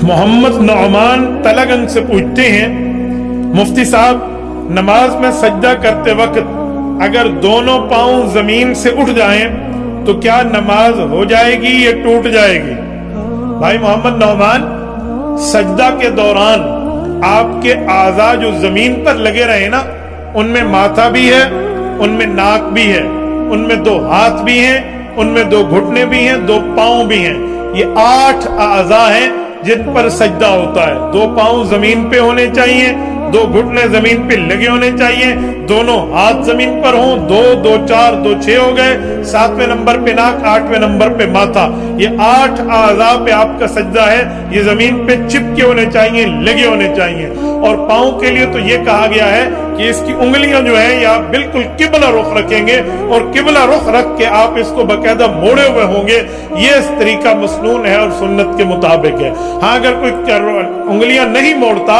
मोहम्मद नौमान तलगंग से पूछते हैं, मुफ्ती साहब नमाज में सजदा करते वक्त अगर दोनों पांव जमीन से उठ जाएं तो क्या नमाज हो जाएगी या टूट जाएगी? भाई मोहम्मद नौमान, सजदा के दौरान आपके आज़ा जो जमीन पर लगे रहे ना, उनमें माथा भी है, उनमें नाक भी है, उनमें दो हाथ भी हैं, उनमें दो घुटने भी हैं, दो पांव भी हैं। ये 8 आज़ा हैं जिन पर सजदा होता है। दो पांव जमीन पे होने चाहिए, दो घुटने जमीन पे लगे होने चाहिए, दोनों हाथ जमीन पर हों, 2 2 4 2 6 हो गए, 7वें नंबर पे नाक, 8वें नंबर पे माथा। ये 8 आज़ा पे आपका सजदा है, ये जमीन पे चिपके होने चाहिए, लगे होने चाहिए। और पांव के लिए तो ये कहा गया है कि इसकी उंगलियां जो है ये आप बिल्कुल किबला रुख रखेंगे और किबला रुख रख के आप इसको बकायदा मोड़े हुए होंगे। ये तरीका मसनून है और सुन्नत के मुताबिक है। हाँ, अगर कोई उंगलियां नहीं मोड़ता,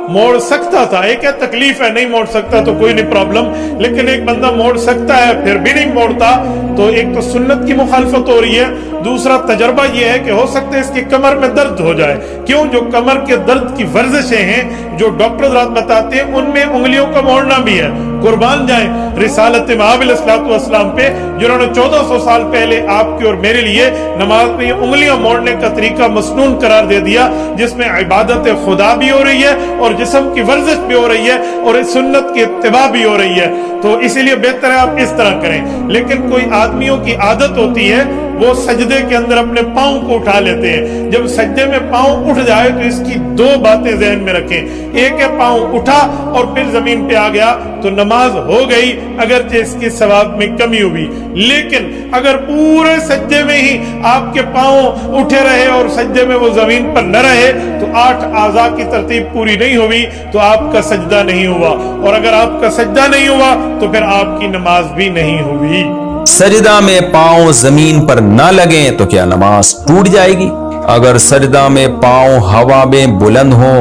मोड़ सकता था, एक है तकलीफ है, नहीं मोड़ सकता तो कोई नहीं प्रॉब्लम, लेकिन एक बंदा मोड़ सकता है फिर भी नहीं मोड़ता, तो एक तो सुन्नत की मुखालफत हो रही है, दूसरा तजर्बा ये है कि हो सकता है इसकी कमर में दर्द हो जाए। क्यों? जो कमर के दर्द की वर्जिशें हैं जो डॉक्टर हज़रात बताते हैं उनमें उंगलियों का मोड़ना भी है। कुर्बान जाए रिसालत इमाम अलैहिस्सलाम पे, जिन्होंने 1400 साल पहले आपकी और मेरे लिए नमाज में ये उंगलियां मोड़ने का तरीका मसनून करार दे दिया, जिसमें इबादत खुदा भी हो रही है और जिस्म की वर्जिश भी हो रही है और इस सुन्नत की इत्तिबा भी हो रही है। तो इसीलिए बेहतर है आप इस तरह करें। लेकिन कोई आदमियों की आदत होती है वो सजदे के अंदर अपने पांव को उठा लेते हैं। जब सजदे में पांव उठ जाए तो इसकी 2 बातें ज़हन में रखें। एक है पांव उठा और फिर जमीन पे आ गया तो नमाज हो गई, अगरचे इसके सवाब में कमी हुई। लेकिन अगर पूरे सजदे में ही आपके पांव उठे रहे और सजदे में वो जमीन पर न रहे तो 8 आज़ा की तरतीब पूरी नहीं हुई, तो आपका सजदा नहीं हुआ। और अगर आपका सजदा नहीं हुआ तो फिर आपकी नमाज भी नहीं हुई। सजदा में पांव जमीन पर ना लगे तो क्या नमाज टूट जाएगी? अगर सजदा में पांव हवा में बुलंद हो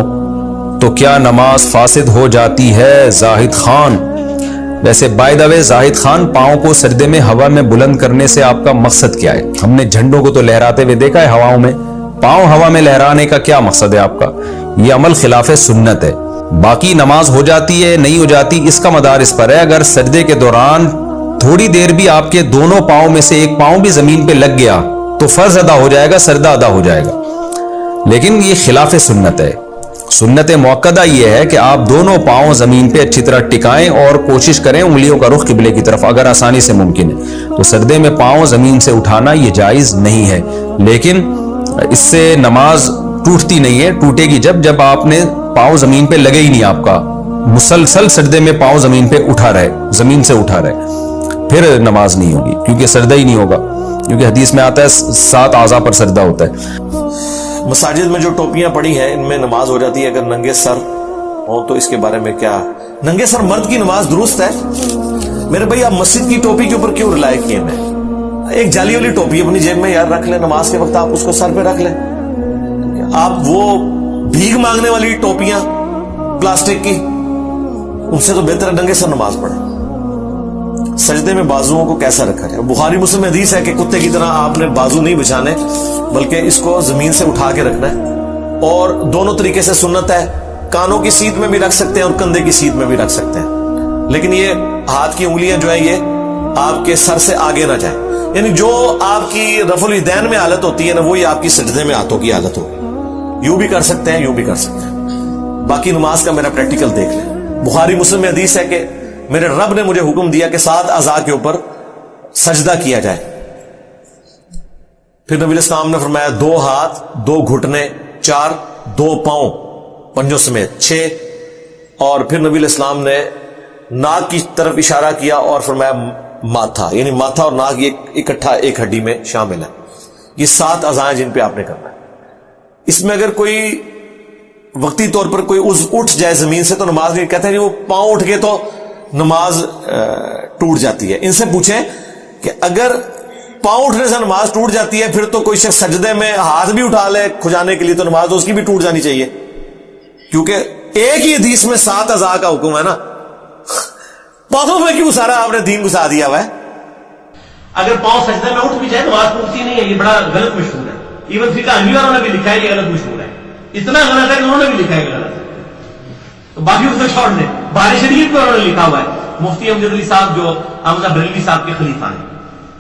तो क्या नमाज फासिद हो जाती है? जाहिद खान, वैसे by the way Zahid Khan, पांव को सजदे में हवा में बुलंद करने से आपका मकसद क्या है? हमने झंडों को तो लहराते हुए देखा है हवाओं में, पांव हवा में लहराने का क्या मकसद है आपका? ये अमल खिलाफे सुन्नत है। बाकी नमाज हो जाती है नहीं हो जाती इसका मदार इस पर है। अगर सजदे के दौरान थोड़ी देर भी आपके दोनों पांव में से एक पांव भी जमीन पे लग गया तो फर्ज अदा हो जाएगा, सजदा अदा हो जाएगा। लेकिन ये खिलाफे सुन्नत है। सुन्नत मुअक्कदा ये है कि आप दोनों पांव जमीन पे अच्छी तरह टिकाएं और कोशिश करें उंगलियों का रुख किबले की तरफ, अगर आसानी से मुमकिन है। तो सजदे में पांव जमीन से उठाना ये जायज नहीं है, लेकिन इससे नमाज टूटती नहीं है। टूटेगी जब आपने पांव जमीन पे लगे ही नहीं, आपका मुसलसल सजदे में पांव जमीन पे उठा रहे, जमीन से उठा रहे, फिर नमाज नहीं होगी, क्योंकि सजदा ही नहीं होगा। क्योंकि हदीस में आता है 7 आज़ा पर सजदा होता है। मसाजिद में जो टोपियां पड़ी हैं इनमें नमाज हो जाती है अगर नंगे सर हो, तो इसके बारे में क्या? नंगे सर मर्द की नमाज दुरुस्त है मेरे भाई। आप मस्जिद की टोपी के ऊपर क्यों रिलाय किए हैं? एक जाली वाली टोपी अपनी जेब में यार रख ले, नमाज के वक्त आप उसको सर पे रख ले। आप वो भीख मांगने वाली टोपियां प्लास्टिक की, उनसे तो बेहतर नंगे सर नमाज पढ़े। सजदे में बाजुओं को कैसा रखा जाए? बुखारी मुस्लिम में हदीस है कि कुत्ते की तरह आपने बाजू नहीं बिछाने, बल्कि इसको जमीन से उठा के रखना है। और दोनों तरीके से सुन्नत है, कानों की सीध में भी रख सकते हैं और कंधे की सीध में भी रख सकते हैं। लेकिन ये हाथ की उंगलियां जो है ये आपके सर से आगे ना जाए, यानी जो आपकी रफुल यदैन में हालत होती है ना, वही आपकी सजदे में हाथों की हालत होगी। यूं भी कर सकते हैं, यूं भी कर सकते हैं। बाकी नमाज का मेरा प्रैक्टिकल देख लें। बुखारी मुस्लिम में हदीस है कि मेरे रब ने मुझे हुक्म दिया कि 7 अज़ा के ऊपर सजदा किया जाए। फिर नबी इस्लाम ने फरमाया 2 हाथ, 2 घुटने, 4, 2 पांव पंजों समेत 6। और फिर नबी इस्लाम ने नाक की तरफ इशारा किया और फरमाया माथा, यानी माथा और नाक ये इकट्ठा एक हड्डी में शामिल है। ये 7 अज़ाएं जिन पे आपने करना है। इसमें अगर कोई वक्ती तौर पर कोई उठ जाए जमीन से तो नमाज नहीं। कहते हैं वो पांव उठ गए तो नमाज टूट जाती है। इनसे पूछें कि अगर पांव उठने से नमाज टूट जाती है, फिर तो कोई शख्स सजदे में हाथ भी उठा ले खुजाने के लिए तो नमाज तो उसकी भी टूट जानी चाहिए, क्योंकि एक ही हदीस में 7 अज़ा का हुक्म है ना। पांवों में क्यों सारा आपने दीन घुसा दिया हुआ है? अगर पांव सजदे में उठ भी जाए नमाज टूटती नहीं है, ये बड़ा गलत मशहूर है। इवन फिका हनफी वालों ने भी लिखा है ये गलत मशहूर है। اتنا غلط ہے کہ انہوں نے بھی لکھا ہے غلط ہے، تو باقی کو تو چھوڑ دیں. باری شریف پہ انہوں نے لکھا ہوا ہے مفتی امجد علی صاحب جو احمد بریلوی صاحب کے خلیفہ ہیں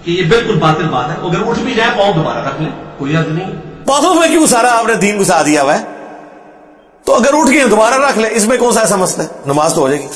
کہ یہ بالکل باطل بات ہے. اگر اٹھ بھی جائے پاؤں دوبارہ رکھ لیں، کوئی حرج نہیں. پاؤں میں کیوں سارا آپ نے دین گھسا دیا ہوا ہے؟ تو اگر اٹھ گئے دوبارہ رکھ لیں، اس میں کون سا ایسا مسئلہ ہے؟ نماز تو ہو جائے گی.